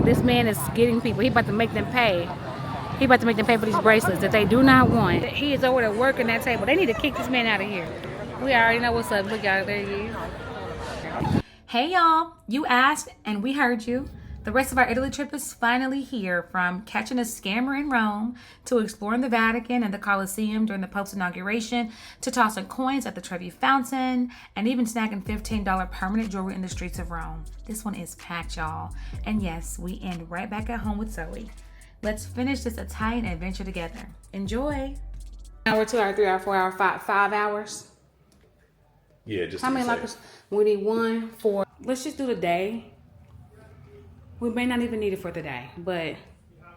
this man is getting people. He about to make them pay. He about to make them pay for these bracelets that they do not want. He is over there working that table. They need to kick this man out of here. We already know what's up. Look, y'all, there he is. Hey, y'all. You asked, and we heard you. The rest of our Italy trip is finally here, from catching a scammer in Rome to exploring the Vatican and the Colosseum during the Pope's inauguration to tossing coins at the Trevi Fountain and even snagging $15 permanent jewelry in the streets of Rome. This one is packed, y'all. And yes, we end right back at home with Zoe. Let's finish this Italian adventure together. Enjoy. Hour, 2 hour, 3 hour, 4 hour, 5 hours. Yeah, just how many lockers? We need 1, 4. Let's just do the day. We may not even need it for the day, but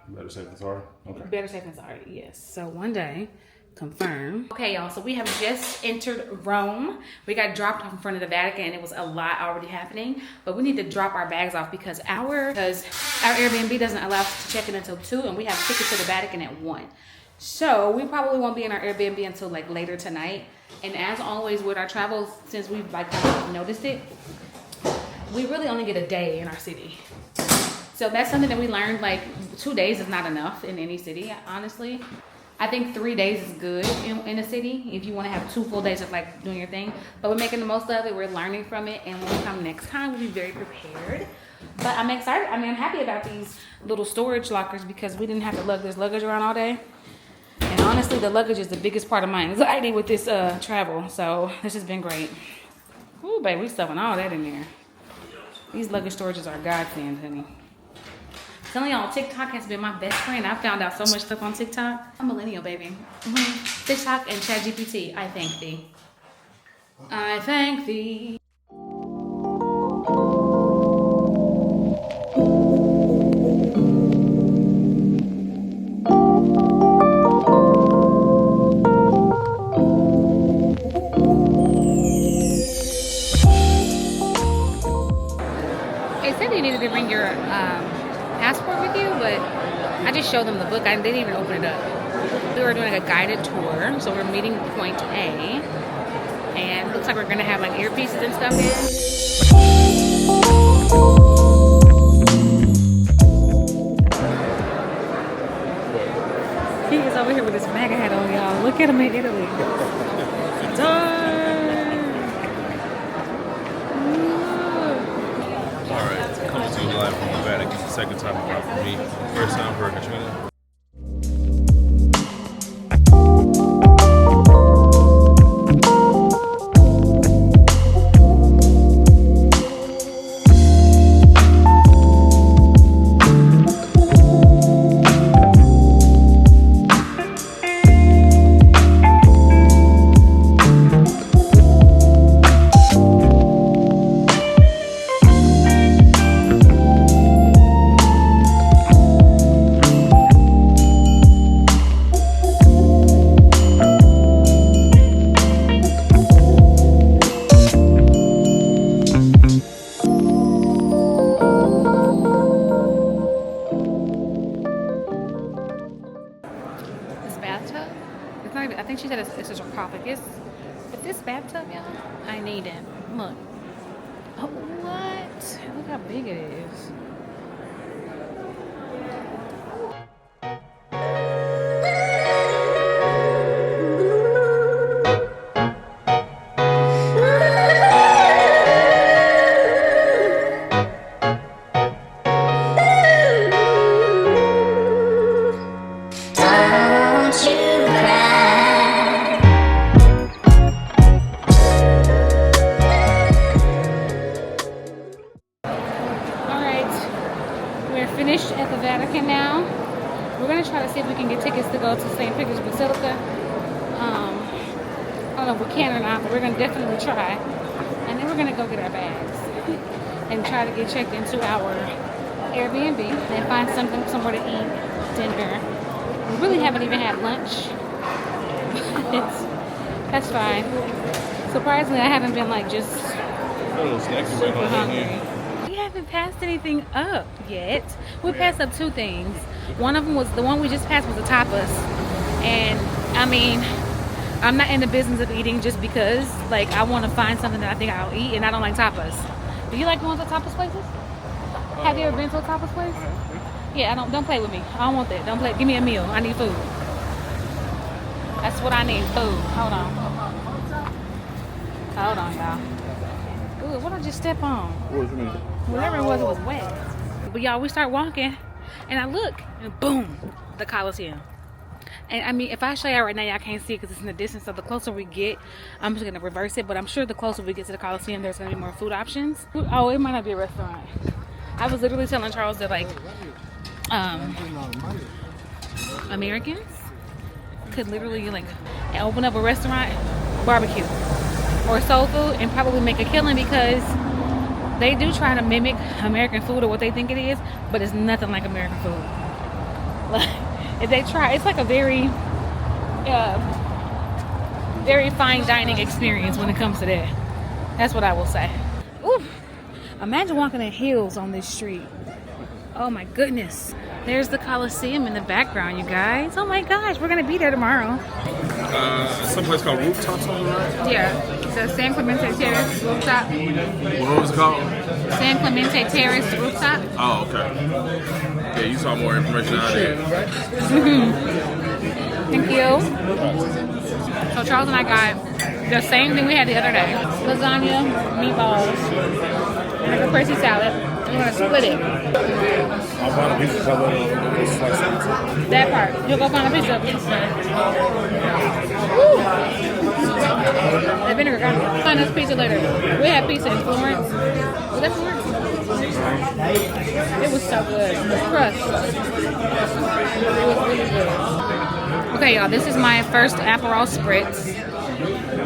better safe than sorry. Okay. Better safe than sorry. Yes. So one day, confirm. Okay, y'all. So we have just entered Rome. We got dropped off in front of the Vatican, and it was a lot already happening. But we need to drop our bags off because our Airbnb doesn't allow us to check in until 2, and we have tickets to the Vatican at 1. So we probably won't be in our Airbnb until like later tonight. And as always with our travels, since we've like kind of noticed it, we really only get a day in our city. So that's something that we learned, like 2 days is not enough in any city, honestly. I think 3 days is good in a city if you want to have 2 full days of like doing your thing. But we're making the most of it, we're learning from it, and when we come next time, we'll be very prepared. But I'm excited, I'm happy about these little storage lockers because we didn't have to lug this luggage around all day. And honestly, the luggage is the biggest part of my anxiety with this travel, so this has been great. Ooh, babe, we stuffing all that in there. These luggage storages are godsend, honey. Telling y'all, TikTok has been my best friend. I found out so much stuff on TikTok. I'm a millennial, baby. TikTok and ChatGPT, I thank thee. I thank thee. It said you needed to bring your passport with you, but I just showed them the book. They didn't even open it up. We were doing a guided tour, so we're meeting point A, and it looks like we're gonna have like earpieces and stuff in. He is over here with his MAGA hat on, y'all. Look at him in Italy. Coming to you live from the Vatican. Second time around for me. First time for Katrina. I think she said it's a sarcophagus. But this bathtub, y'all, I need it. Look. Oh, what? Look how big it is. Finished at the Vatican now. We're going to try to see if we can get tickets to go to St. Peter's Basilica. I don't know if we can or not, but we're going to definitely try. And then we're going to go get our bags and try to get checked into our Airbnb and find somewhere to eat dinner. We really haven't even had lunch. That's fine. Surprisingly, I haven't been like just super hungry. We haven't passed anything up yet. We passed up 2 things. One of them was the one we just passed was the tapas. And I mean, I'm not in the business of eating just because, like, I want to find something that I think I'll eat, and I don't like tapas. Do you like going to tapas places? Have you ever been to a tapas place? Yeah, don't play with me. I don't want that. Don't play. Give me a meal. I need food. That's what I need. Food. Hold on. Hold on, y'all. Ooh, what did I just step on? What do you mean? Whatever it was wet. But y'all, we start walking, and I look, and boom, the Colosseum. And I mean, if I show y'all right now, y'all can't see it because it's in the distance. So the closer we get, I'm just gonna reverse it. But I'm sure the closer we get to the Colosseum, there's gonna be more food options. Oh, it might not be a restaurant. I was literally telling Charles that like, Americans could literally like open up a restaurant, barbecue, or soul food, and probably make a killing because they do try to mimic American food or what they think it is, but it's nothing like American food. Like, if they try, it's like a very, very fine dining experience when it comes to that. That's what I will say. Ooh, imagine walking in heels on this street. Oh my goodness. There's the Colosseum in the background, you guys. Oh my gosh, we're gonna be there tomorrow. Someplace called Rooftops on the right? Yeah, it's a San Clemente Terrace rooftop. What was it called? San Clemente Terrace rooftop. Oh, okay. Yeah, you saw more information out there. Thank you. So Charles and I got the same thing we had the other day. Lasagna, meatballs, and a caprese salad. I'm gonna split it. I'll find a piece of salad and slice it. That part. You'll go find a pizza. Woo! That vinegar got find us pizza later. We had pizza in Florence. Was that Florence? It was so good. The crust. It was really good. Okay, y'all. This is my first Aperol Spritz.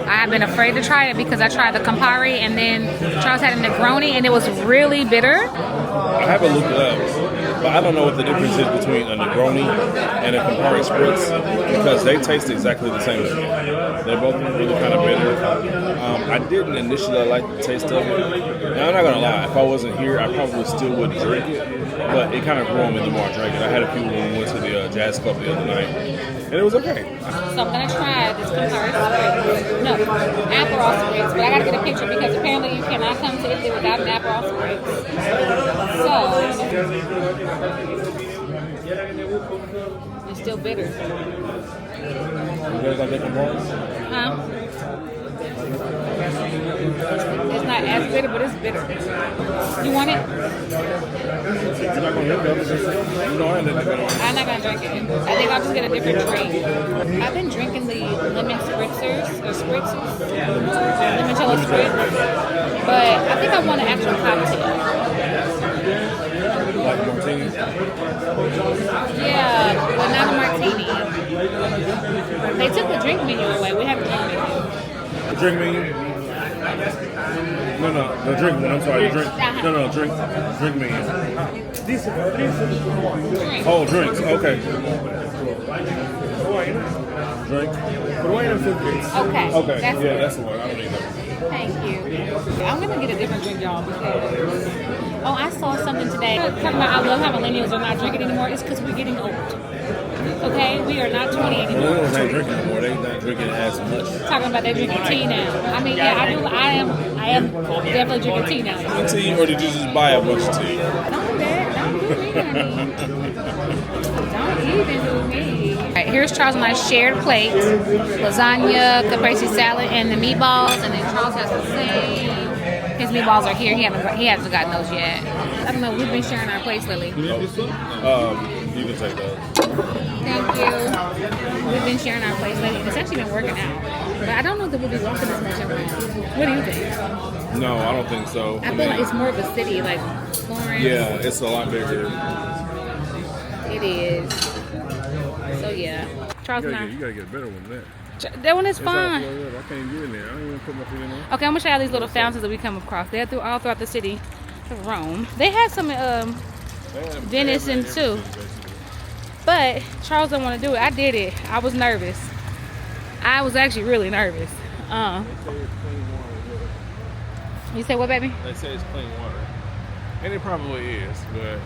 I have been afraid to try it because I tried the Campari and then Charles had a Negroni and it was really bitter. I haven't looked it up, but I don't know what the difference is between a Negroni and a Campari Spritz because they taste exactly the same to me. They're both really kind of bitter. I didn't initially like the taste of it. Now, I'm not going to lie, if I wasn't here, I probably still would drink it, but it kind of grew on me the more I drank it. I had a few when we went to the jazz club the other night, and it was okay. So I'm going to try this Campari Spritz. No, Aperol Spritz, but I got to get a picture because apparently you cannot come to Italy without an Aperol Spritz. So, it's still bitter. You guys like that Campari? Huh? It's not as bitter, but it's bitter. You want it? You're not going to drink it? You know I ain't I'm not going to drink it. I think I'll just get a different drink. I've been drinking the lemon spritzers, limoncello spritz, but I think I want an actual cocktail. Like martini? Yeah, but not a martini. They took the drink menu away. We have a drink menu. The drink menu? No, the drink one. I'm sorry, the drink. No, drink menu. Oh, drinks. Okay. Drink. Okay. That's the one. I don't need that. Thank you. I'm gonna get a different drink, y'all, because I saw something today talking about I love how millennials are not drinking anymore. It's because we're getting old. Okay, we are not 20 anymore. Millennials ain't drinking anymore. They not drinking as much. Talking about they drinking tea now. I mean, yeah, I am definitely drinking tea now. Tea, or did you just buy a bunch of tea? Don't do that. Don't do me, honey. Don't even do me. All right, here's Charles and I shared plate. Lasagna, caprese salad, and the meatballs. And then Charles has the same. His meatballs are here. He hasn't gotten those yet. I don't know. We've been sharing our plates, Lily. You can take those. Thank you. We've been sharing our plates lately. It's actually been working out. But I don't know that we'll be walking as much around. What do you think? No, I don't think so. I feel like it's more of a city, like Florence. Yeah, it's a lot bigger. It is. So yeah. Charles and I. You gotta get a better one than that. That one is fine. I can't even get in there. I don't even put my feet in there. Okay, I'm gonna show you these little fountains that we come across. They're all throughout the city of Rome. They had some venison too. But Charles didn't want to do it. I did it. I was nervous. I was actually really nervous. You say what, baby? They say it's clean water. And it probably is, but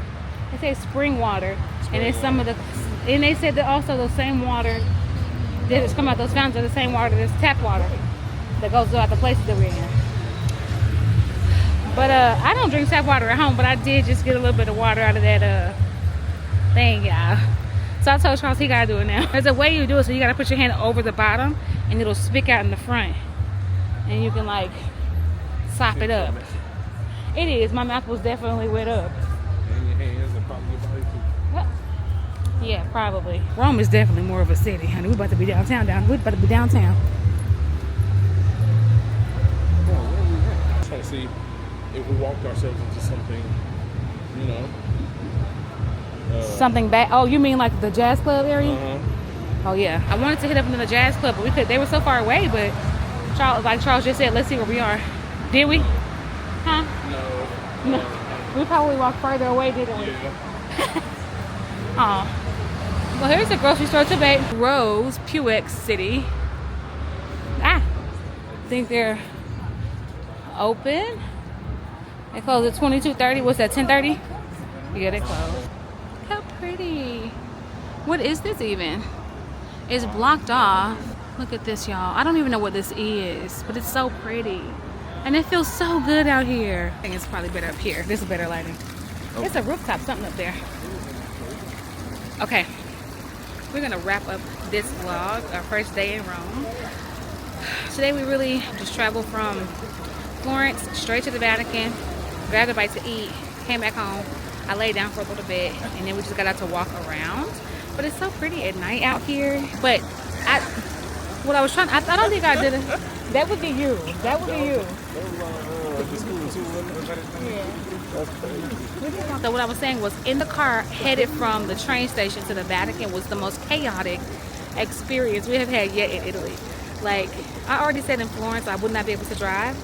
They say spring water. And it's some of the, and they said that also the same water that is coming out those fountains are the same water that's tap water that goes throughout the places that we're in. But I don't drink tap water at home, but I did just get a little bit of water out of that thing, y'all. So I told Charles he gotta do it now. There's a way you do it, so you gotta put your hand over the bottom and it'll spick out in the front. And you can like sop it up. It is. My mouth was definitely wet up. And your hands and probably your body too. Yeah, probably. Rome is definitely more of a city, honey. We're about to be downtown. We're about to be downtown. I'm trying to see if we walked ourselves into something, you know. Something bad. Oh, you mean like the jazz club area? Uh-huh. Oh yeah. I wanted to hit up into the jazz club, but we could. They were so far away. But Charles, like Charles just said, let's see where we are. Did we? Huh? No. We probably walked further away, didn't we? Yeah. Oh. Well, here's the grocery store today. Rose, P.O. City. I think they're open. They close at 22:30. What's that? 10:30? Yeah, they close. How pretty. What is this even? It's blocked off. Look at this, y'all. I don't even know what this is, but it's so pretty. And it feels so good out here. I think it's probably better up here. This is better lighting. Oh. It's a rooftop, something up there. Okay. We're gonna wrap up this vlog, our first day in Rome. Today we really just traveled from Florence straight to the Vatican, grabbed a bite to eat, came back home. I laid down for a little bit, and then we just got out to walk around. But it's so pretty at night out here. But I don't think I did it. That would be you. That would be you. Yeah. So what I was saying was, in the car headed from the train station to the Vatican was the most chaotic experience we have had yet in Italy. Like, I already said in Florence I would not be able to drive.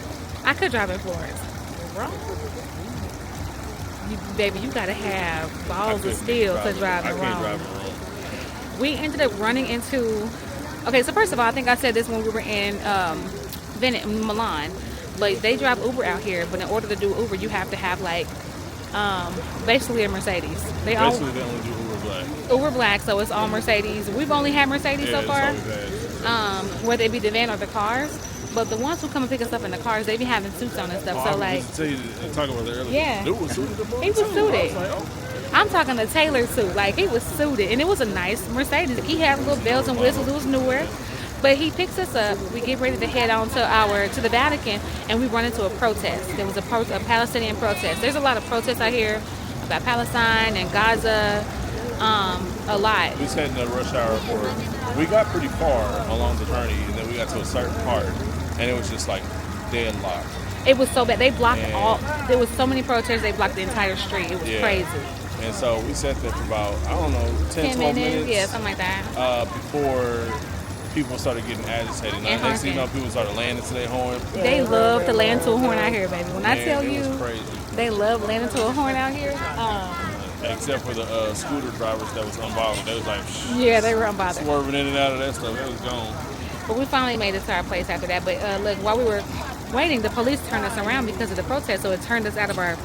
I could drive in Florence. Baby, you gotta have balls of steel to drive in Rome. We ended up running into... Okay, so first of all, I think I said this when we were in Milan. Like, they drive Uber out here, but in order to do Uber, you have to have, like, basically a Mercedes. They only do Uber Black. Uber Black, so it's all Mercedes. We've only had Mercedes so far. Whether it be the van or the cars. But the ones who come and pick us up in the cars, they be having suits on and stuff. So like, talking about it earlier. Yeah, Dude was suited. He was suited. I'm talking a tailored suit. Like, he was suited, and it was a nice Mercedes. He had little bells and whistles. It was newer. But he picks us up. We get ready to head on to the Vatican, and we run into a protest. There was a Palestinian protest. There's a lot of protests out here about Palestine and Gaza. A lot. We sat in the rush hour we got pretty far along the journey, and then we got to a certain part, and it was just like deadlocked. It was so bad. They blocked there was so many protests, they blocked the entire street. It was crazy. And so we sat there for about, I don't know, 10 12 minutes. Yeah, something like that. Before people started getting agitated. Now, next thing you know, people started landing to their horn. They love to land to a horn out here, baby. When I tell you, crazy. They love landing to a horn out here. Except for the scooter drivers that was unbothered. They was like, yeah, they were unbothered. Swerving in and out of that stuff. It was gone. But we finally made it to our place after that. But look, while we were waiting, the police turned us around because of the protest, so it turned us out of our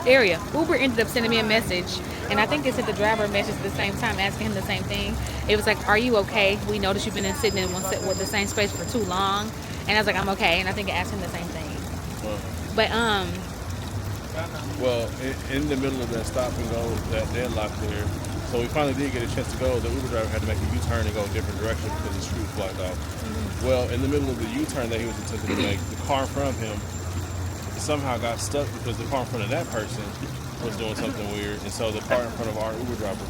area. Uber ended up sending me a message, and I think it sent the driver a message at the same time, asking him the same thing. It was like, "Are you okay? We noticed you've been sitting in with the same space for too long." And I was like, "I'm okay." And I think it asked him the same thing. But well, in the middle of that stop and go, that deadlock there, so we finally did get a chance to go. The Uber driver had to make a U-turn and go a different direction because the street was blocked off. Mm-hmm. Well, in the middle of the U-turn that he was attempting to make, the car in front of him somehow got stuck because the car in front of that person was doing something weird, and so the car in front of our Uber driver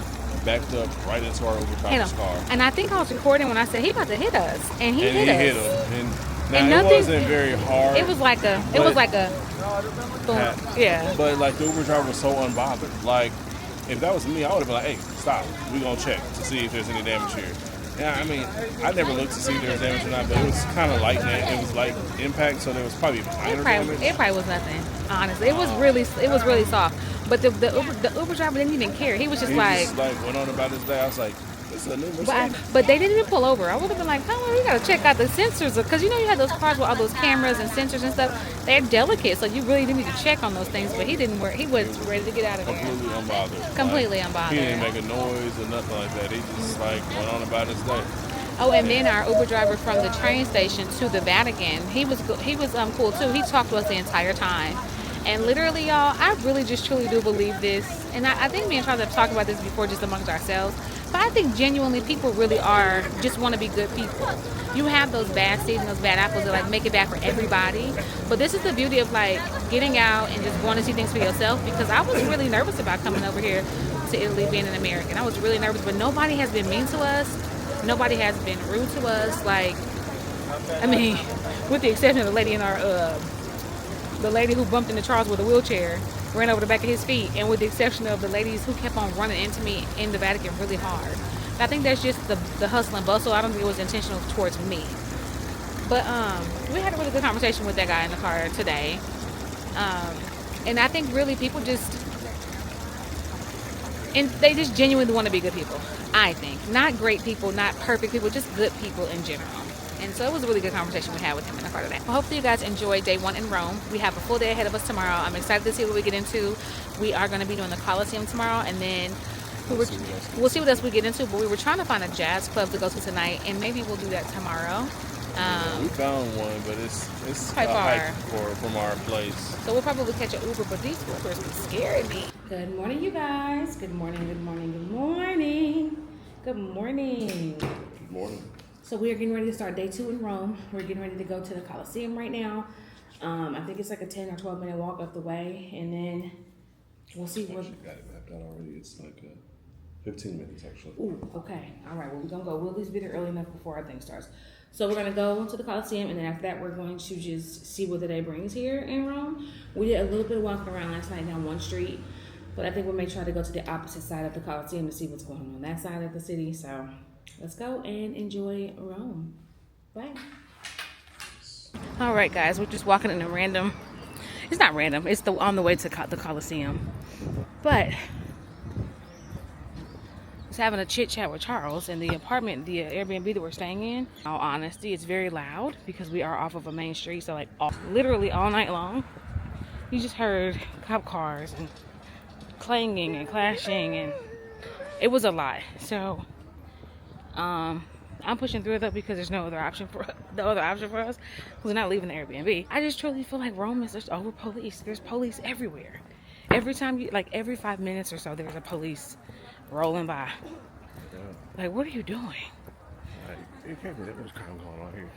backed up right into our Uber driver's car. And I think I was recording when I said he about to hit us, and he hit us. Him. And it wasn't very hard. It was like a boom. Yeah. But like the Uber driver was so unbothered. Like, if that was me, I would have been like, "Hey, stop. We're gonna check to see if there's any damage here." Yeah, I mean, I never looked to see if there was damage or not, but it was kind of light. It was like impact, so there was probably minor damage. It probably was nothing. Honestly, it was really soft. But the Uber driver didn't even care. He was just like went on about his day. I was like, this is a new Mercedes. But they didn't even pull over. I would have been like, "Come on, we gotta check out the sensors," because you know you have those cars with all those cameras and sensors and stuff. They're delicate, so you really do need to check on those things. But he didn't work. He was ready to get out of there. Completely unbothered. He didn't make a noise or nothing like that. He just like went on about his day. Oh, and then our Uber driver from the train station to the Vatican, he was cool too. He talked to us the entire time. And literally, y'all, I really just truly do believe this. And I think me and Charles have talked about this before just amongst ourselves. But I think genuinely people really are, just want to be good people. You have those bad seeds and those bad apples that like make it bad for everybody. But this is the beauty of like getting out and just going to see things for yourself, because I was really nervous about coming over here to Italy being an American. I was really nervous, but nobody has been mean to us. Nobody has been rude to us. Like, I mean, with the exception of the lady in our, the lady who bumped into Charles with a wheelchair, ran over the back of his feet, and with the exception of the ladies who kept on running into me in the Vatican really hard. I think that's just the hustle and bustle. I don't think it was intentional towards me. But we had a really good conversation with that guy in the car today. And I think really people just, and they just genuinely want to be good people, I think. Not great people, not perfect people, just good people in general. And so it was a really good conversation we had with him in the car today. Well, hopefully you guys enjoyed day 1 in Rome. We have a full day ahead of us tomorrow. I'm excited to see what we get into. We are going to be doing the Colosseum tomorrow, and then we'll see what else we get into. But we were trying to find a jazz club to go to tonight, and maybe we'll do that tomorrow. We found one, but it's quite far from our place. So we'll probably catch an Uber, but these Ubers be scaring me. Good morning, you guys. Good morning, good morning, good morning. Good morning. Good morning. So we are getting ready to start day 2 in Rome. We're getting ready to go to the Colosseum right now. I think it's like a 10 or 12 minute walk up the way, and then we'll see what. Actually got it mapped out already. It's like 15 minutes actually. Ooh, okay. All right. Well, we're gonna go. We'll at least be there early enough before our thing starts. So we're gonna go to the Colosseum, and then after that, we're going to just see what the day brings here in Rome. We did a little bit of walking around last night down one street, but I think we may try to go to the opposite side of the Colosseum to see what's going on that side of the city. So let's go and enjoy Rome. Bye. All right, guys. We're just walking in a random. It's not random. It's on the way to the Colosseum, but. Having a chit chat with Charles in the apartment, the Airbnb that we're staying in. In all honesty, it's very loud because we are off of a main street, so like literally all night long you just heard cop cars and clanging and clashing, and it was a lot. So I'm pushing through it though, because there's no other option for us because we're not leaving the Airbnb. I just truly feel like Rome is just over police. There's police everywhere. Every time you, like every 5 minutes or so, there's a police rolling by. Yeah. Like, what are you doing? Like, it can't be that much crime going on here.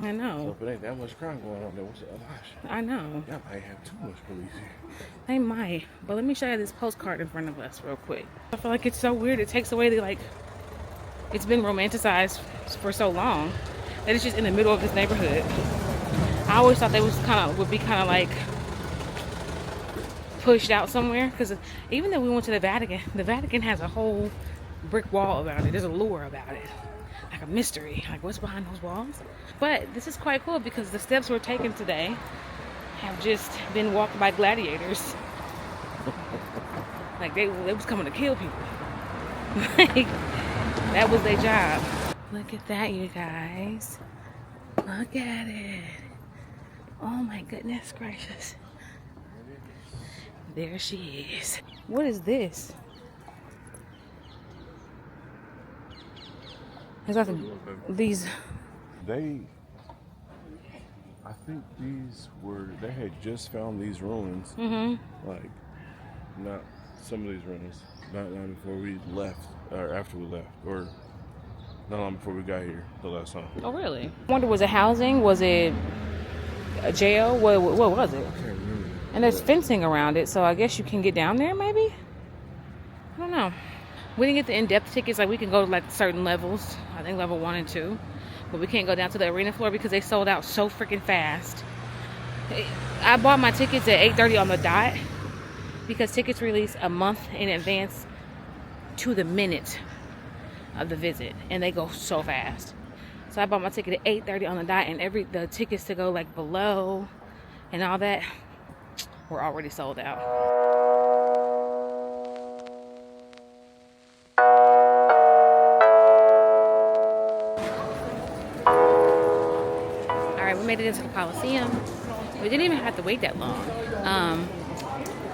I know. So if it ain't that much crime going on, there was the other option. I know. Y'all might have too much police here. They might. But let me show you this postcard in front of us real quick. I feel like it's so weird. It takes away the, like, it's been romanticized for so long that it's just in the middle of this neighborhood. I always thought they would be kind of like pushed out somewhere, because even though we went to the Vatican has a whole brick wall about it. There's a lure about it, like a mystery, like what's behind those walls. But this is quite cool because the steps we're taking today have just been walked by gladiators. Like they was coming to kill people. Like that was their job. Look at that, you guys. Look at it. Oh my goodness gracious. There she is. What is this? It's like these. I think they had just found these ruins. Mm-hmm. Like, not some of these ruins. Not long before we left, or after we left, or not long before we got here the last time. Oh, really? I wonder, was it housing? Was it a jail? What was it? I can't remember. And there's fencing around it, so I guess you can get down there, maybe? I don't know. We didn't get the in-depth tickets. Like, we can go to, like, certain levels. I think level 1 and 2. But we can't go down to the arena floor because they sold out so freaking fast. I bought my tickets at 8:30 on the dot because tickets release a month in advance to the minute of the visit. And they go so fast. So I bought my ticket at 8:30 on the dot, and the tickets to go, like, below and all that were already sold out. All right, we made it into the Colosseum. We didn't even have to wait that long.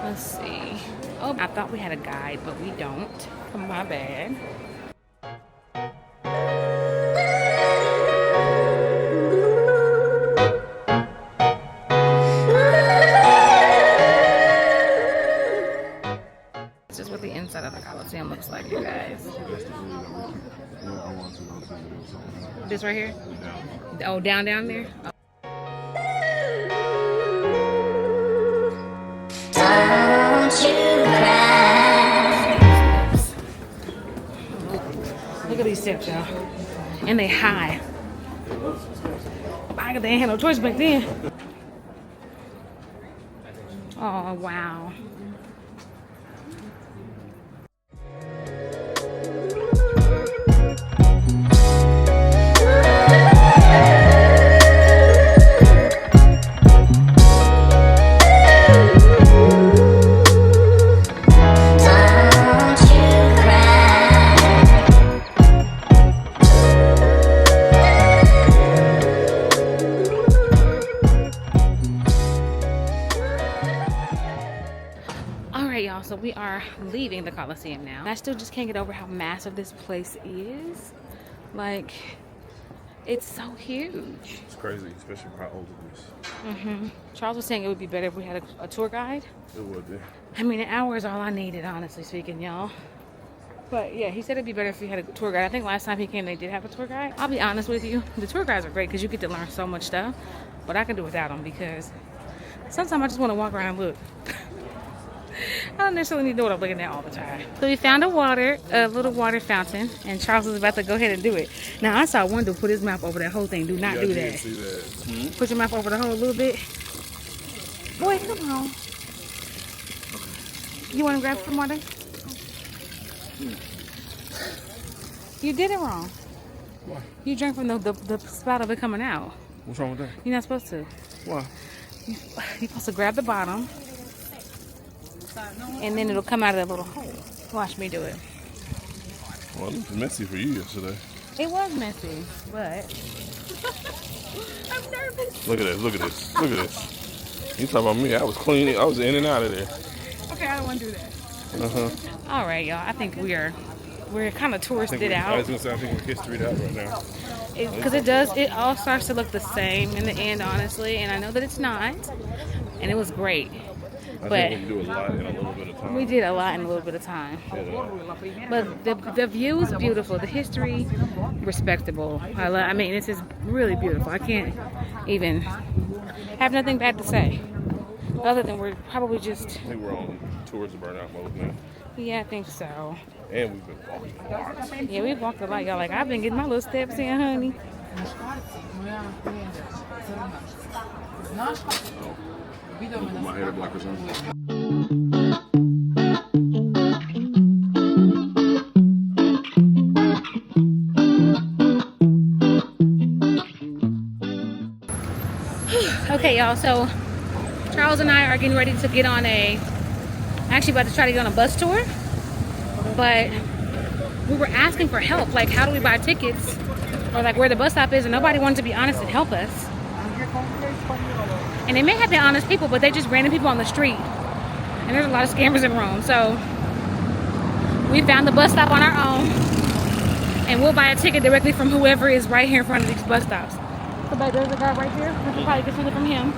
Let's see. Oh, I thought we had a guide, but we don't. My bad. looks like, you guys. This right here? Oh, down there? Oh. Look at these steps, y'all. And they high. I guess they ain't had no choice back then. Oh, wow. Y'all, so we are leaving the Colosseum now. I still just can't get over how massive this place is. Like, it's so huge. It's crazy, especially for how old it is. Charles was saying it would be better if we had a tour guide. It would be. I mean, an hour is all I needed, honestly speaking, y'all. But yeah, he said it'd be better if we had a tour guide. I think last time he came, they did have a tour guide. I'll be honest with you, the tour guides are great because you get to learn so much stuff. But I can do without them because sometimes I just want to walk around and look. I don't necessarily need to know what I'm looking at all the time. So we found a little water fountain, and Charles was about to go ahead and do it. Now I saw one dude put his mouth over that whole thing. Do not do that. See that. Put your mouth over the hole a little bit. Boy, come on. You want to grab some water? You did it wrong. Why? You drank from the spout of it coming out. What's wrong with that? You're not supposed to. Why? You're supposed to grab the bottom, and then it'll come out of that little hole. Watch me do it. Well, it looked messy for you yesterday. It was messy, but I'm nervous. Look at this, look at this, look at this. You talking about me? I was cleaning, I was in and out of there. Okay, I don't want to do that. All right, y'all. I think we're kind of touristed out. I was gonna say I think we're historyed out right now. Because it all starts to look the same in the end, honestly, and I know that it's not. And it was great. I think we do a lot in a little bit of time. We did a lot in a little bit of time. Yeah. But the view is beautiful. The history, respectable. I mean, this is really beautiful. I can't even have nothing bad to say. Other than we're probably just... I think we're on towards the burnout mode now. Yeah, I think so. And we've been walking a lot. Yeah, we've walked a lot, y'all. Like, I've been getting my little steps in, honey. Put my hair blockers on. Okay, y'all, so Charles and I are getting ready to get on actually about to try to get on a bus tour, but we were asking for help, like how do we buy tickets, or like where the bus stop is, and nobody wanted to be honest and help us. And they may have been honest people, but they just random people on the street, and there's a lot of scammers in Rome. So we found the bus stop on our own, and we'll buy a ticket directly from whoever is right here in front of these bus stops. So babe, there's a guy right there. We can probably get something from him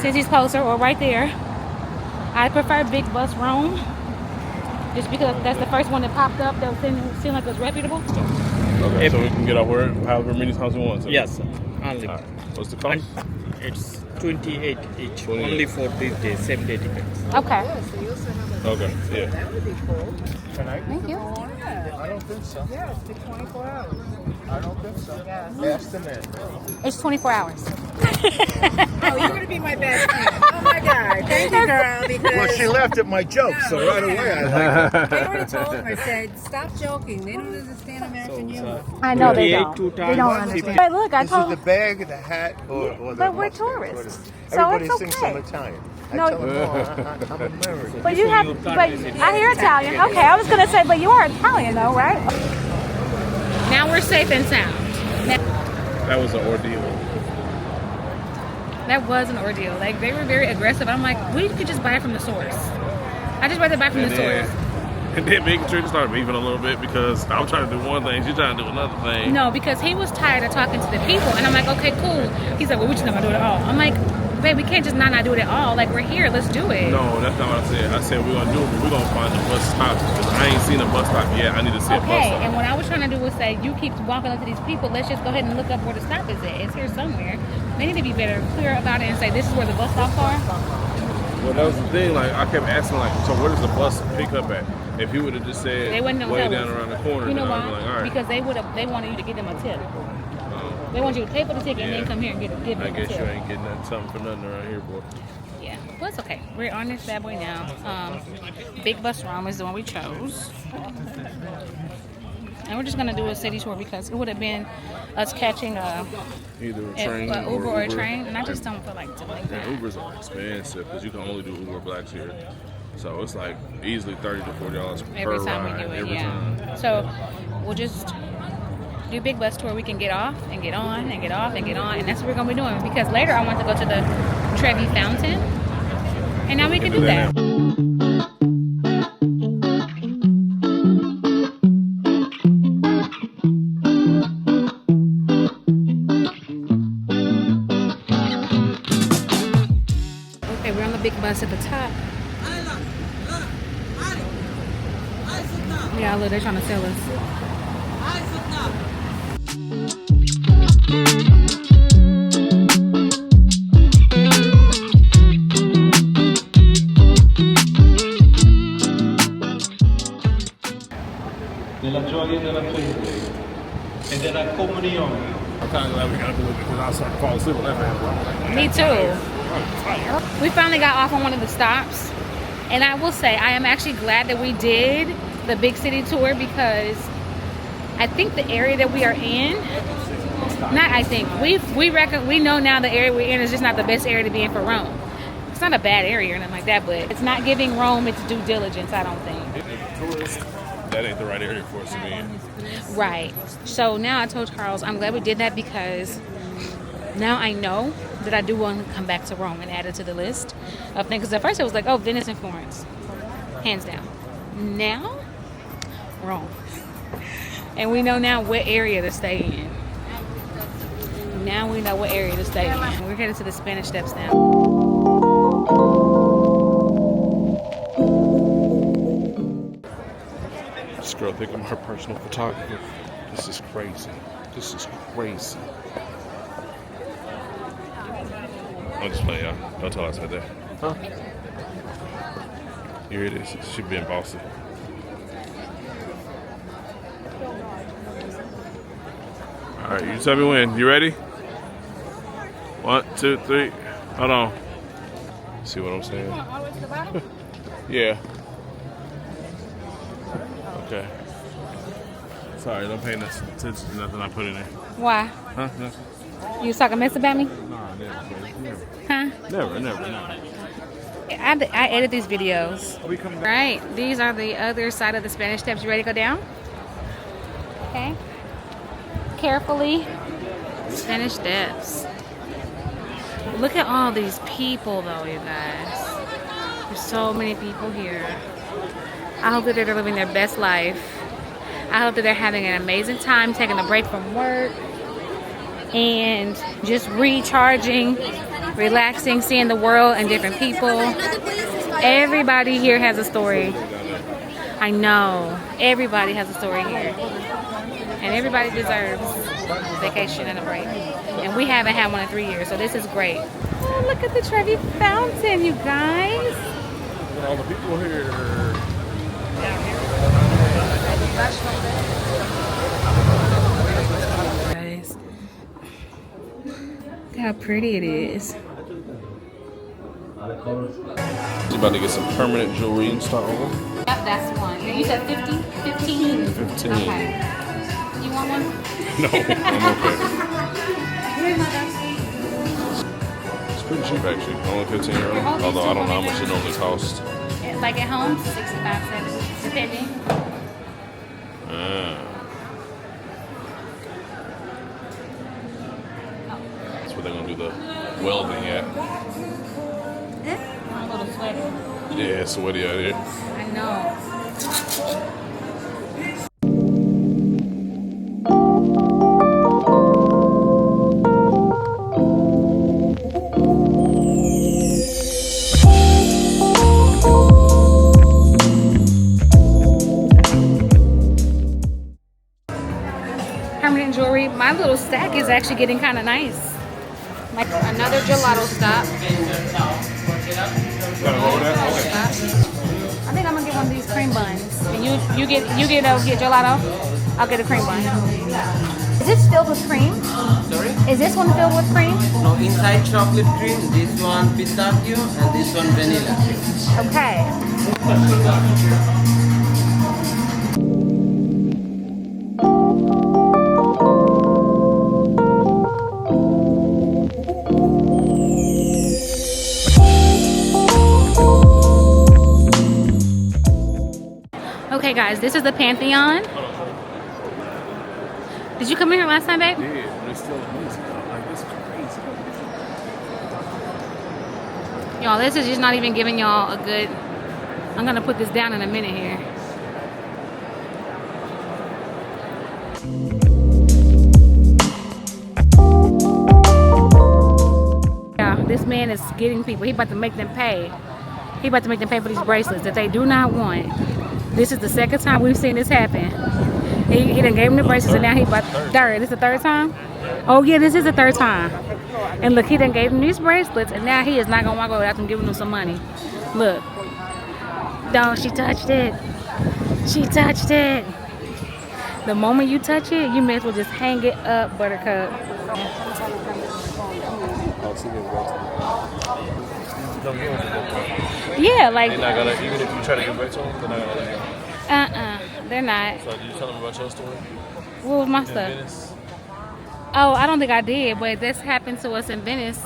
since he's closer, or right there. I prefer Big Bus Rome, just because that's the first one that popped up that seemed like it was reputable. Okay, so we can get off where, however many times we want. So. Yes, only. Right. What's the cost? It's 28 each. 28. Only for these days, same day tickets. Okay. Okay, yeah. Thank you. I don't think so. Yeah, it's 24 hours. I don't think so. Ask the man. It's 24 hours. Oh, you're going to be my best friend. Oh, my God. Thank you, girl. Because Well, she laughed at my joke, so right away I like it. I already told her, I said, stop joking. They don't understand American humor. I know they 28 don't. two They times. don't understand. Hey, look, I This is told the bag, the hat, or the But we're mustache, tourists, whatever. so Everybody it's thinks okay. I'm Italian. I No. tell them, no, I'm American. But you have, but I hear Italian. Okay, I was gonna say, but you are Italian though, right? Now we're safe and sound. That was an ordeal. That was an ordeal. Like, they were very aggressive. I'm like, we could just buy it from the source. I just rather buy from the source. And then me and Katrina started beefing a little bit because I'm trying to do one thing, she's trying to do another thing. No, because he was tired of talking to the people, and I'm like, okay, cool. He's like, well, we're just not gonna do it at all. I'm like, babe, we can't just not do it at all. Like, we're here, let's do it. No, that's not what I said. I said we're gonna do it, but we're gonna find a bus stop because I ain't seen a bus stop yet. I need to see a bus Okay, stop. and what I was trying to do was say, you keep walking up to these people, let's just go ahead and look up where the stop is at. It's here somewhere. They need to be better clear about it and say, this is where the bus stops are. Well, that was the thing. Like, I kept asking, like, so where does the bus pick up at? If he would have just said They wouldn't know way tell down us. around the corner, You know then I'd be why? like, all right. Because they wanted you to give them a tip. They want you to pay for the ticket and then come here and give them I a guess tip. you ain't getting something for nothing around here, boy. Yeah, well, it's okay. We're on this bad boy now. Big Bus Rome is the one we chose. And we're just going to do a city tour because it would have been us catching Either a train an Uber or a train. And I just don't feel like doing that. And Ubers are expensive because you can only do Uber Blacks here. So it's like easily $30 to $40 per Every time ride. we do it, every yeah. time. So we'll just do big bus tour. We can get off and get on and get off and get on. And that's what we're going to be doing because later I want to go to the Trevi Fountain. And now we can do that. Okay, we're on the big bus at the top. Yeah, look, they're trying to sell us. Della gioia della fede e della comunione. I'm kind of glad we got to do it because I started to fall asleep on that van. Me too. We finally got off on one of the stops. And I will say, I am actually glad that we did the big city tour because I think the area that we are in, we know now the area we're in is just not the best area to be in for Rome. It's not a bad area or nothing like that, but it's not giving Rome its due diligence, I don't think. That ain't the right area for us to be in. Right. So now I told Charles, I'm glad we did that because now I know that I do want to come back to Rome and add it to the list of things. Because at first it was like, oh, Venice and Florence. Hands down. Now, Rome. And we know now what area to stay in. Now we know what area to stay in. We're headed to the Spanish Steps now. This girl think I'm her personal photographer. This is crazy. This is crazy. I'll just play, y'all. Don't tell I said that. Huh? Here it is. It should be in Boston. All right, you tell me when. You ready? 1, 2, 3. Hold on. See what I'm saying? Yeah. Okay. Sorry, don't pay attention to nothing I put in there. Why? Huh? Nothing? You was talking mess about me? Nah, never. Huh? Never. I edit these videos. We come back. Right, these are the other side of the Spanish Steps. You ready to go down? Okay. Carefully. Spanish Steps. Look at all these people though, you guys. There's so many people here. I hope that they're living their best life. I hope that they're having an amazing time, taking a break from work and just recharging, relaxing, seeing the world and different people. Everybody here has a story. I know. Everybody has a story here. And everybody deserves vacation and a break. And we haven't had one in 3 years, so this is great. Oh, look at the Trevi Fountain, you guys. All the people here. Guys, look how pretty it is. She's about to get some permanent jewelry installed. Yep, that's one. You said 50? 15? 15. Okay. You want one? No, I'm okay. It's pretty cheap actually. Only 15 euros. Although I don't know how much it normally costs. Like at home, 65 cents, depending. That's where they're gonna do the welding at. I'm a little sweaty. Yeah, it's sweaty out here. I know. my little stack is actually getting kind of nice. Like another gelato stop. Gotta roll that? Okay. I think I'm gonna get one of these cream buns. And you get gelato. I'll get a cream bun. Is this filled with cream? Sorry? Is this one filled with cream? No, inside chocolate cream, this one pistachio, and this one vanilla. Okay. Okay guys, this is the Pantheon. Did you come in here last time, babe? Yeah, but it's still amazing. Like, this is crazy. Y'all, this is just not even giving y'all a good... I'm gonna put this down in a minute here. Yeah, this man is getting people. He about to make them pay. He about to make them pay for these bracelets that they do not want. This is the second time we've seen this happen. He done gave him the bracelets and now he about third. This is the third time? Oh yeah, this is the third time. And look, he done gave him these bracelets and now he is not gonna walk over without them giving him some money. Look. Don't, she touched it. She touched it. The moment you touch it, you may as well just hang it up, Buttercup. Yeah, like... They're not gonna, even if you try to get back to them, they're not gonna let you go. They're not. So, did you tell them about your story? What was my In stuff? Venice? Oh, I don't think I did, but this happened to us in Venice.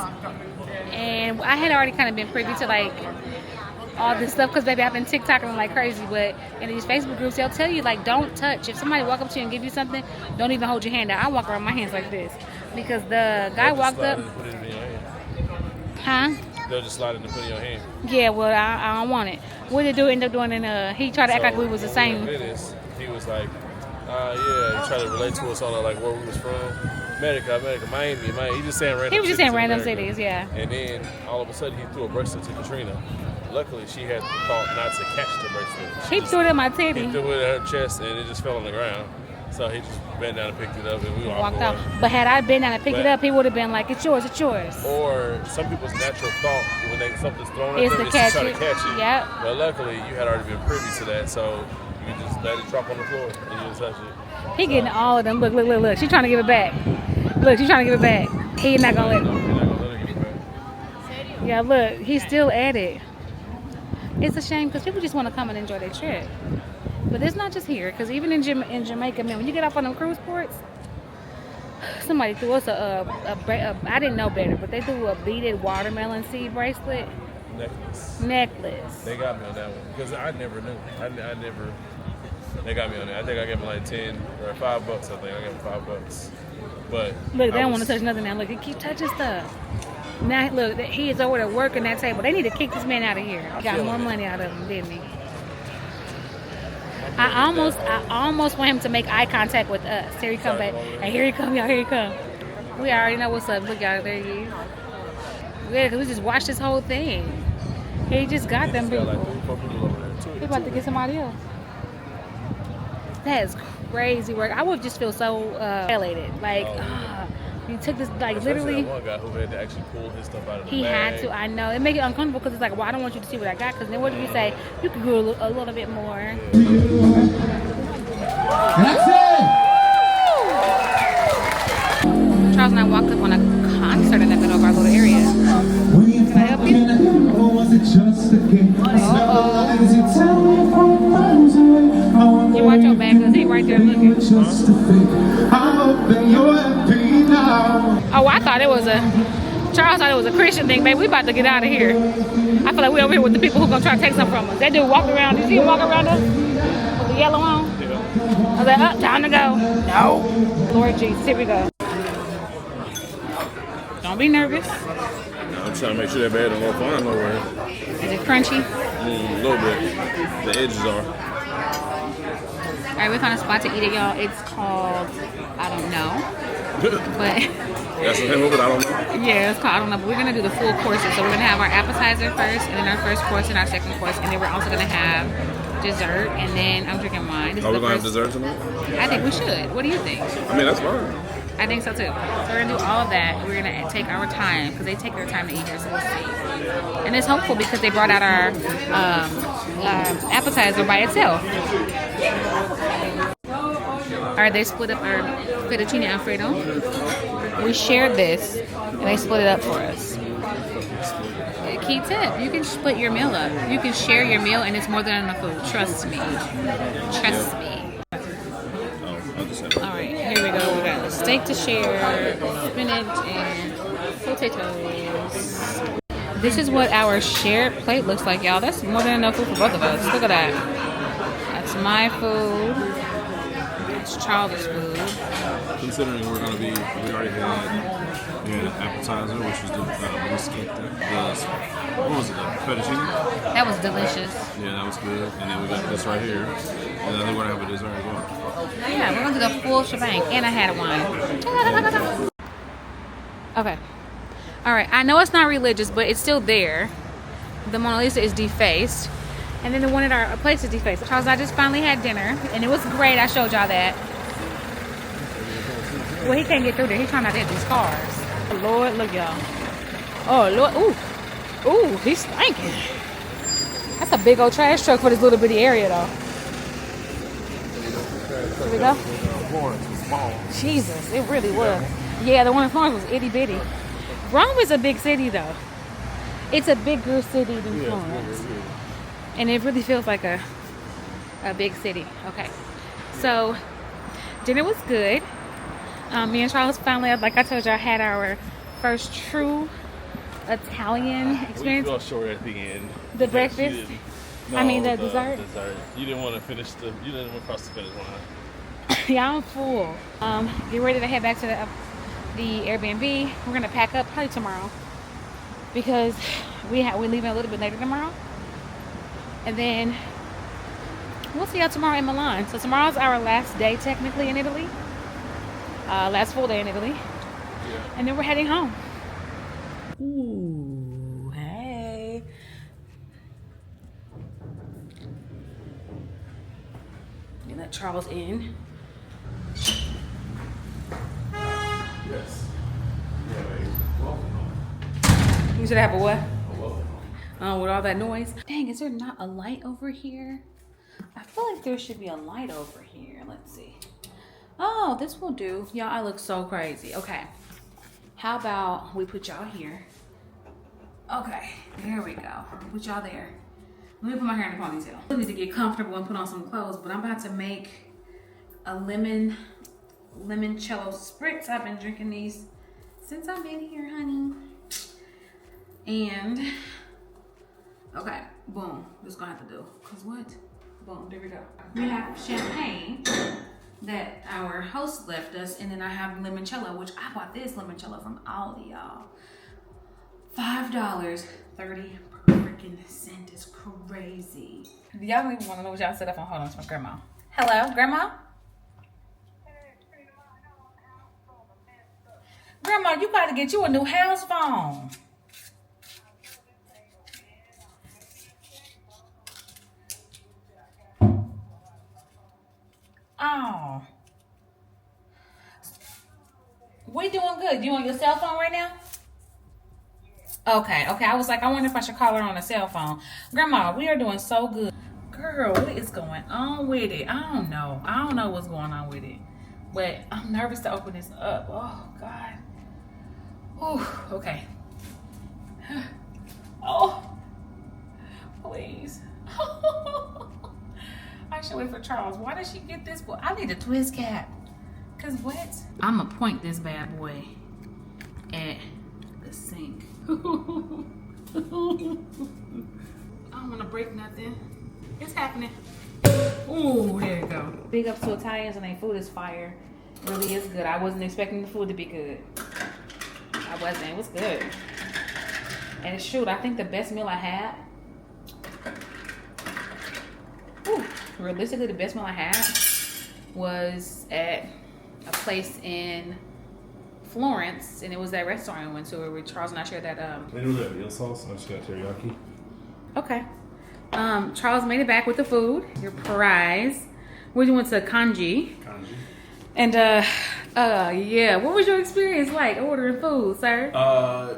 And I had already kind of been privy to like all this stuff because baby I've been TikToking like crazy, but in these Facebook groups they'll tell you like don't touch. If somebody walk up to you and give you something, don't even hold your hand out. I walk around my hands like this because the guy walked up. Put it in your hand. Huh? They'll just slide it and put it in your hand. Yeah, well I don't want it. What did do end up doing in he tried to act like we was the same. In Venice, he was like, yeah, he tried to relate to us on like where we was from. America, Miami. He just saying random. He was just saying random America. cities, yeah. And then all of a sudden he threw a bracelet to Katrina. Luckily, she had the thought not to catch the bracelet. He threw it in my titty. He threw it at her chest and it just fell on the ground. So he just bent down and picked it up and we Walked walked out. away. But had I been down and picked it up, he would have been like, it's yours, it's yours. Or some people's natural thought when something's thrown at It's them to is to catch try it. to catch it. Yep. But luckily, you had already been privy to that, so you just let it drop on the floor and you didn't touch it. He getting all of them. Look, look, look, look. She's trying to give it back. Look, she's trying to give it back. He's not gonna let You're him. not gonna let it get back. Yeah, look, he's still at it. It's a shame because people just want to come and enjoy their trip. But it's not just here, because even in Jamaica, man, when you get off on them cruise ports, somebody threw us I didn't know better, but they threw a beaded watermelon seed bracelet. Necklace. They got me on that one because I never knew. I never. They got me on that. I think I gave them like 10 or $5. I think I gave them $5. But look, they don't want to touch nothing now. Look, they keep touching stuff. Now, look, he is over there working that table. They need to kick this man out of here. He got more money out of him, didn't he? I almost want him to make eye contact with us. Here he come back. And here he come, y'all. Here he come. We already know what's up. Look, y'all. There he is. Yeah, because we just watched this whole thing. He just got them people. Got like 3 or 4 people over there too. He about to get somebody else. That is crazy work. I would just feel so violated. Like, he took this, like, Especially literally. that one guy who had to actually pull his stuff out of the He bag. had to. I know. It make it uncomfortable because it's like, well, I don't want you to see what I got. Because then what if you say you could do a little bit more? That's it. Charles and I walked up on a concert in the middle of our little area. Can I help you? You watch your back because he right there looking. Oh, I thought it was Charles thought it was a Christian thing, baby. We about to get out of here. I feel like we over here with the people who gonna try to take something from us. That dude walked around. Did you see him walk around us with the yellow on? I was like, oh, time to go. No. Lord Jesus, here we go. Don't be nervous. I'm trying to make sure that bag don't go flying nowhere. Is it crunchy? A little bit. The edges are. All right, we found a spot to eat it, y'all. It's called, I don't know, but That's the name of it. I don't know. yeah, it's called, I don't know, but we're gonna do the full courses. So we're gonna have our appetizer first, and then our first course and our second course, and then we're also gonna have dessert, and then I'm drinking wine. This Are is we the going to have first. dessert tonight? I think we should. What do you think? I mean, that's fine. I think so too. So we're gonna do all of that. We're gonna take our time because they take their time to eat here, so we'll see. And it's hopeful because they brought out our appetizer by itself. All right, they split up our fettuccine alfredo. We shared this, and they split it up for us. A key tip: you can split your meal up. You can share your meal, and it's more than enough food. Trust me. Trust me. All right, here we go. We got steak to share, spinach, and potatoes. This is what our shared plate looks like, y'all. That's more than enough food for both of us. Look at that. That's my food. That's Charles' food. Considering we already had an appetizer, which was the what was it, the fettuccine? That was delicious. Yeah, that was good. And then we got this right here. And then we're going to have a dessert as well. Yeah, we're going to do the full shebang. And I had a wine. Okay. All right. I know it's not religious, but it's still there. The Mona Lisa is defaced. And then the one at our place is defaced. Charles and I just finally had dinner. And it was great. I showed y'all that. Well, he can't get through there. He's trying not to hit these cars. Oh, Lord, look, y'all. Oh, Lord. Ooh. Ooh, he's stinking. That's a big old trash truck for this little bitty area, though. Here we go. Jesus, it really was. Yeah, the one in Florence was itty bitty. Rome is a big city, though. It's a bigger city than Florence. And it really feels like a big city. Okay. So, dinner was good. Me and Charles finally, like I told you, I had our first true Italian experience. We fell short at the end. The breakfast? No, I mean the dessert? You didn't want to finish you didn't want to cross the finish line. Yeah, I'm full. Get ready to head back to the Airbnb. We're gonna pack up probably tomorrow because we're leaving a little bit later tomorrow, and then we'll see y'all tomorrow in Milan. So tomorrow's our last day technically in Italy. Last full day in Italy. Yeah. And then we're heading home. Ooh, hey. You let Charles in. Yes. You should have a what? With all that noise. Dang, is there not a light over here? I feel like there should be a light over here. Let's see. Oh, this will do. Y'all, I look so crazy. Okay. How about we put y'all here? Okay, there we go. Put y'all there. Let me put my hair in a ponytail. I need to get comfortable and put on some clothes, but I'm about to make a limoncello spritz. I've been drinking these since I've been here, honey. And, okay, boom. This is gonna have to do. Cause what? Boom, there we go. We have champagne that our host left us, and then I have limoncello, which I bought this limoncello from Aldi, y'all. $5.30 freaking cent is crazy. Y'all don't even want to know what y'all set up on. Hold on, it's my grandma. Hello, grandma? Grandma, you gotta get you a new house phone. Oh. We doing good. You on your cell phone right now? Okay. I was like, I wonder if I should call her on a cell phone. Grandma, we are doing so good. Girl, what is going on with it? I don't know. I don't know what's going on with it. But I'm nervous to open this up. Oh, God. Whew. Okay. Oh. Please. I should wait for Charles. Why did she get this? Well, I need a twist cap. Cause what? I'm gonna point this bad boy at the sink. I don't wanna break nothing. It's happening. Ooh, there you go. Big ups to Italians and their food is fire. It really is good. I wasn't expecting the food to be good. I wasn't. It was good. And shoot, I think the best meal I had. Ooh, realistically, the best meal I had was at a place in Florence, and it was that restaurant I went to where Charles and I shared that. They do that veal sauce. I just got teriyaki. Okay. Charles made it back with the food. Your prize. We went to Kanji. And Yeah. What was your experience like ordering food, sir?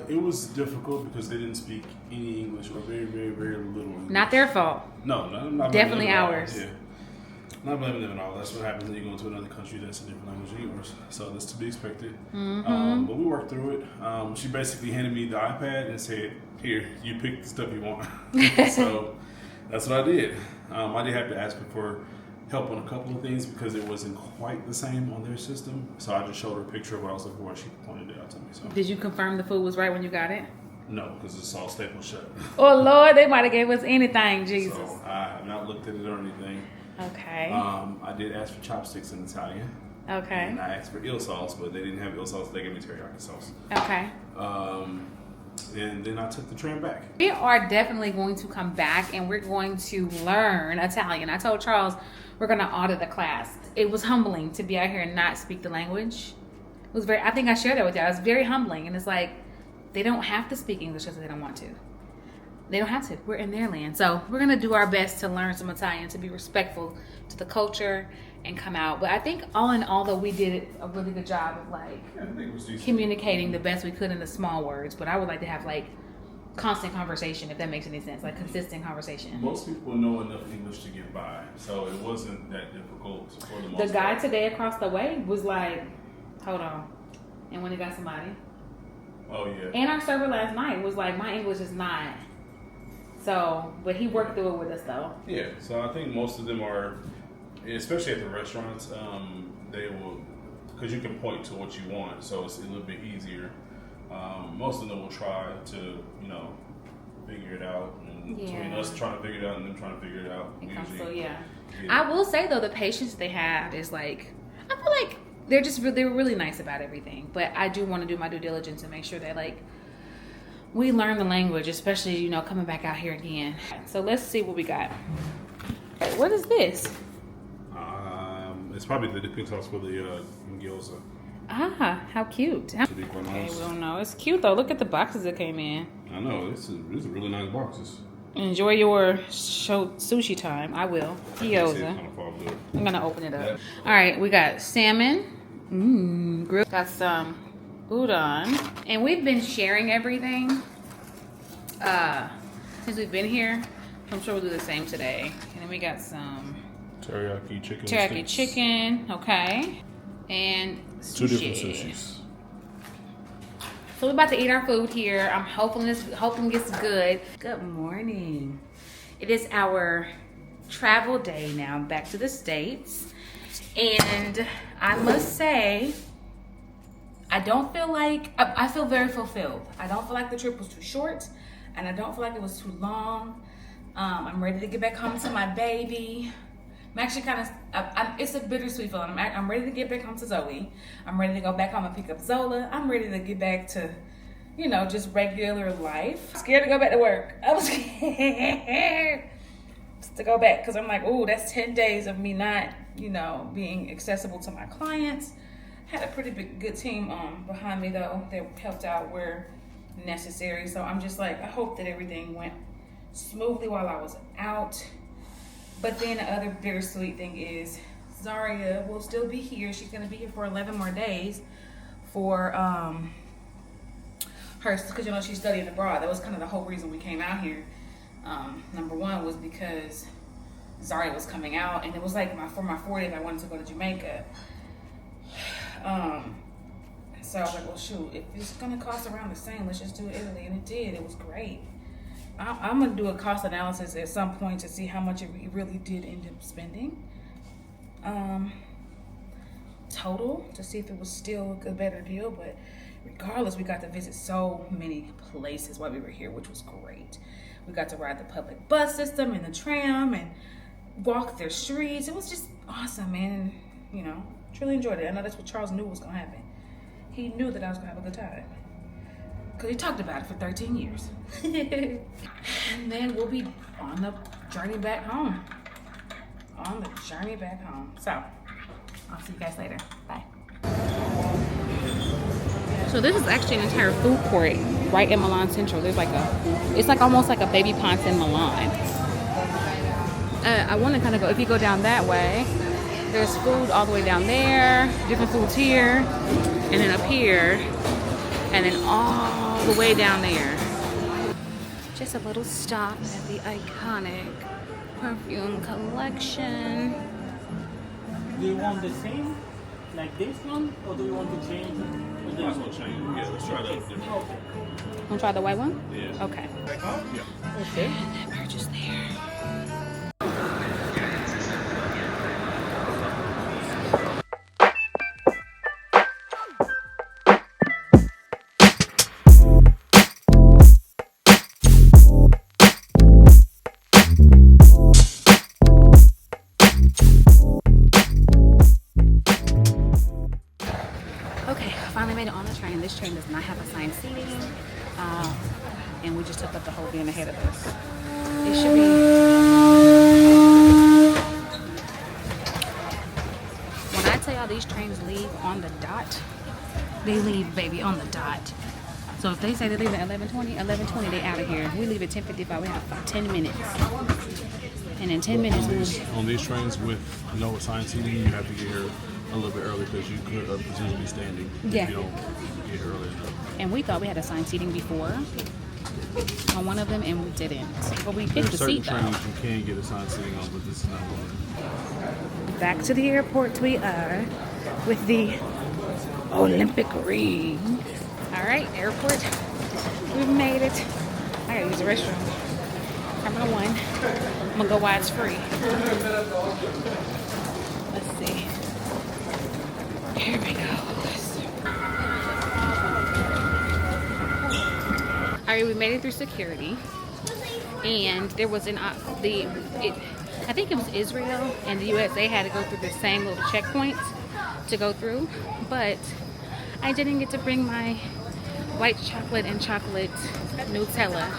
It was difficult because they didn't speak any English or very, very, very little English. Not their fault. No, not Definitely blaming them at all. ours. Yeah. Not blaming them at all. That's what happens when you go into another country that's a different language than yours. So that's to be expected. But we worked through it. She basically handed me the iPad and said, "Here, you pick the stuff you want." So that's what I did. I did have to ask her for help on a couple of things because it wasn't quite the same on their system. So I just showed her a picture of what I was looking for and she pointed it out to me. So Did you confirm the food was right when you got it? no, because it's all stapled shut. Oh Lord, they might have gave us anything, Jesus. So I have not looked at it or anything. Okay. I did ask for chopsticks in Italian. Okay. And I asked for eel sauce, but they didn't have eel sauce. They gave me teriyaki sauce. Okay. And then I took the tram back. We are definitely going to come back and we're going to learn Italian. I told Charles we're going to audit the class. It was humbling to be out here and not speak the language. It was I think I shared that with y'all. It's very humbling. And it's like, they don't have to speak English because they don't want to. They don't have to. We're in their land. So we're going to do our best to learn some Italian, to be respectful to the culture and come out. But I think all in all, though, we did a really good job of like communicating the best we could in the small words. But I would like to have like constant conversation, if that makes any sense, like consistent conversation. Most people know enough English to get by, so it wasn't that difficult for the most part. The guy today across the way was like, hold on. And when he got somebody. Oh, yeah. And our server last night was like, my English is not. So, but he worked through it with us though. Yeah, so I think most of them are, especially at the restaurants, they will, because you can point to what you want, so it's a little bit easier. Most of them will try to, you know, figure it out. And between us trying to figure it out and them trying to figure it out. So, yeah. I will say though, the patience they have is like, I feel like they're really nice about everything. But I do want to do my due diligence and make sure that like, we learn the language, especially, you know, coming back out here again. So let's see what we got. What is this? It's probably the dipping sauce for the gyoza. Ah, how cute. Okay, we don't know. It's cute though. Look at the boxes it came in. I know. These are really nice boxes. Enjoy your sushi time. I will. Gyoza. I'm going to open it up. All right, we got salmon. Grilled. Got some udon. And we've been sharing everything since we've been here. I'm sure we'll do the same today. And then we got some teriyaki chicken. Teriyaki chicken, okay. And sushi. 2 different sushis. So we're about to eat our food here. I'm hoping it's good. Good morning. It is our travel day now, back to the States. And I must say, I don't feel like, I feel very fulfilled. I don't feel like the trip was too short, and I don't feel like it was too long. I'm ready to get back home to my baby. I'm actually kind of, it's a bittersweet feeling. I'm ready to get back home to Zoe. I'm ready to go back home and pick up Zola. I'm ready to get back to, you know, just regular life. I'm scared to go back to work. I was scared to go back because I'm like, oh, that's 10 days of me not, you know, being accessible to my clients. Had a pretty good team behind me though that helped out where necessary. So I'm just like, I hope that everything went smoothly while I was out. But then the other bittersweet thing is Zaria will still be here. She's gonna be here for 11 more days for her, because you know she's studying abroad. That was kind of the whole reason we came out here. Number one was because Zaria was coming out, and it was like for my 40th I wanted to go to Jamaica. So I was like, well shoot, if it's gonna cost around the same, let's just do Italy. And it did. It was great. I'm gonna do a cost analysis at some point to see how much it really did end up spending. Total, to see if it was still a better deal. But regardless, we got to visit so many places while we were here, which was great. We got to ride the public bus system and the tram and walk their streets. It was just awesome, man. And, you know, truly enjoyed it. I know that's what Charles knew was gonna happen. He knew that I was gonna have a good time, because he talked about it for 13 years. And then we'll be on the journey back home. So, I'll see you guys later. Bye. So this is actually an entire food court right in Milan Central. There's like it's like almost like a baby Ponce in Milan. I want to kind of go, if you go down that way, There's food all the way down there, different foods here, and then up here, and then all the way down there. Just a little stop at the iconic perfume collection. Do you want the same, like this one, or do you want to change? Let's change. Yeah, let's try that different. Want to try the white one? Yeah. Okay. Yeah. Okay. And then purchase there. Okay, finally made it on the train. This train does not have assigned seating, and we just took up the whole being ahead of us. It should be. When I tell y'all these trains leave on the dot, they leave, baby, on the dot. So if they say they leave at 11:20, they out of here. We leave at 10:55. We have about 10 minutes, and in 10 minutes we'll. On these trains with no assigned seating, you have to get here a little bit early because you could potentially be standing Yeah. if you don't get here early enough. And we thought we had assigned seating before on one of them, and we didn't. But we picked the Certain seat though. trains you can get assigned seating on, but this is not one. Back to the airport we are with the Olympic ring. All right, airport. We've made it. I gotta use the restroom. Terminal 1. I'm gonna go while it's free. Let's see. Here we go. All right, we made it through security, and there was I think it was Israel and the U.S. They had to go through the same little checkpoints to go through, but I didn't get to bring my white chocolate and chocolate Nutella.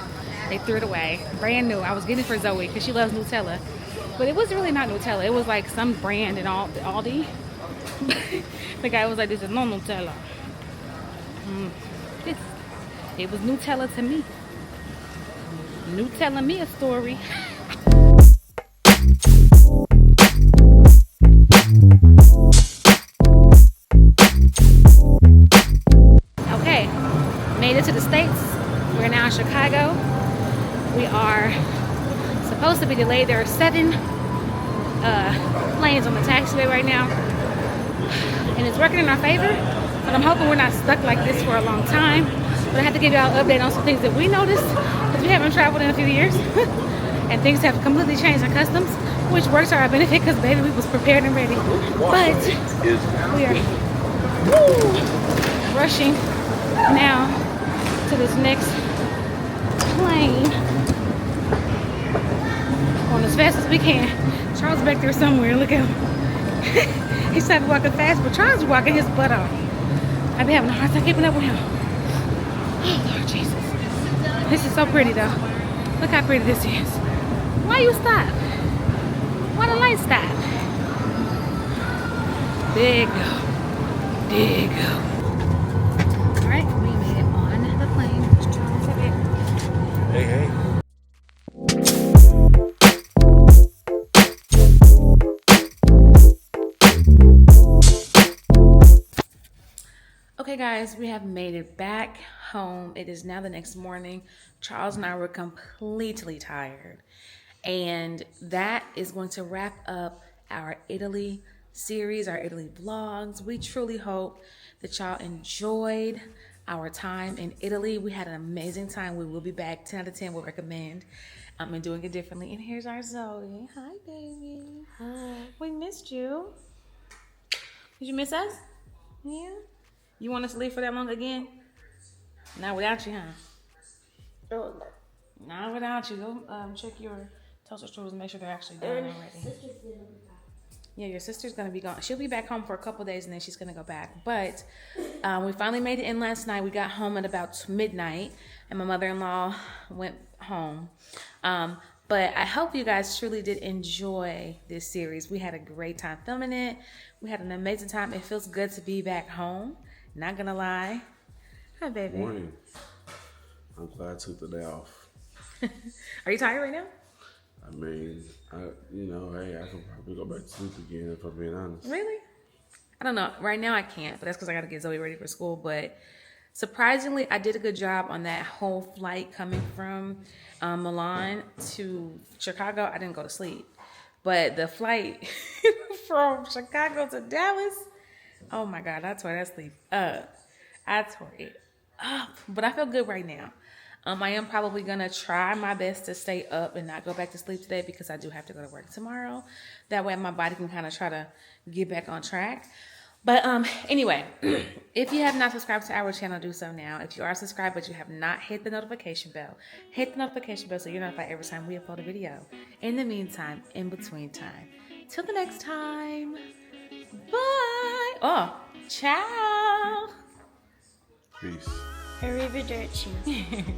They threw it away, brand new. I was getting it for Zoe because she loves Nutella, but it was really not Nutella. It was like some brand in Aldi. The guy was like, "This is no Nutella." It was Nutella to me. Nutella me a story. Okay, made it to the States. We're now in Chicago. We are supposed to be delayed. There are 7 planes on the taxiway right now, and it's working in our favor, but I'm hoping we're not stuck like this for a long time. But I have to give y'all an update on some things that we noticed because we haven't traveled in a few years and things have completely changed in customs, which works to our benefit because baby, we was prepared and ready. But we are rushing now to this next plane on as fast as we can. Charles back there somewhere, look at him. He started walking fast, but Charles is walking his butt off. I've been having a hard time keeping up with him. Oh, Lord Jesus. This is so pretty, though. Look how pretty this is. Why you stop? Why the light stop? There you go. There you go. All right, we made it on the plane. Charles of it. Hey, hey. Okay guys, we have made it back home. It is now the next morning. Charles and I were completely tired. And that is going to wrap up our Italy series, our Italy vlogs. We truly hope that y'all enjoyed our time in Italy. We had an amazing time. We will be back. 10 out of 10 would recommend. And doing it differently. And here's our Zoe. Hi, baby. Hi. We missed you. Did you miss us? Yeah. You want us to leave for that long again? Not without you, huh? Oh, no. Not without you. Go check your toaster strudels and make sure they're actually done already. Yeah, your sister's going to be gone. She'll be back home for a couple days and then she's going to go back. But we finally made it in last night. We got home at about midnight and my mother-in-law went home. But I hope you guys truly did enjoy this series. We had a great time filming it. We had an amazing time. It feels good to be back home. Not gonna lie. Hi, baby. Morning. I'm glad I took the day off. Are you tired right now? I mean, hey, I could probably go back to sleep again if I'm being honest. Really? I don't know. Right now I can't, but that's because I got to get Zoe ready for school. But surprisingly, I did a good job on that whole flight coming from Milan to Chicago. I didn't go to sleep. But the flight from Chicago to Dallas, oh my God, I tore that sleep up. I tore it up. But I feel good right now. I am probably going to try my best to stay up and not go back to sleep today because I do have to go to work tomorrow. That way my body can kind of try to get back on track. But anyway, if you have not subscribed to our channel, do so now. If you are subscribed but you have not hit the notification bell, hit the notification bell so you're notified every time we upload a video. In the meantime, in between time. Till the next time. Bye. Oh, ciao. Peace. Arrivederci.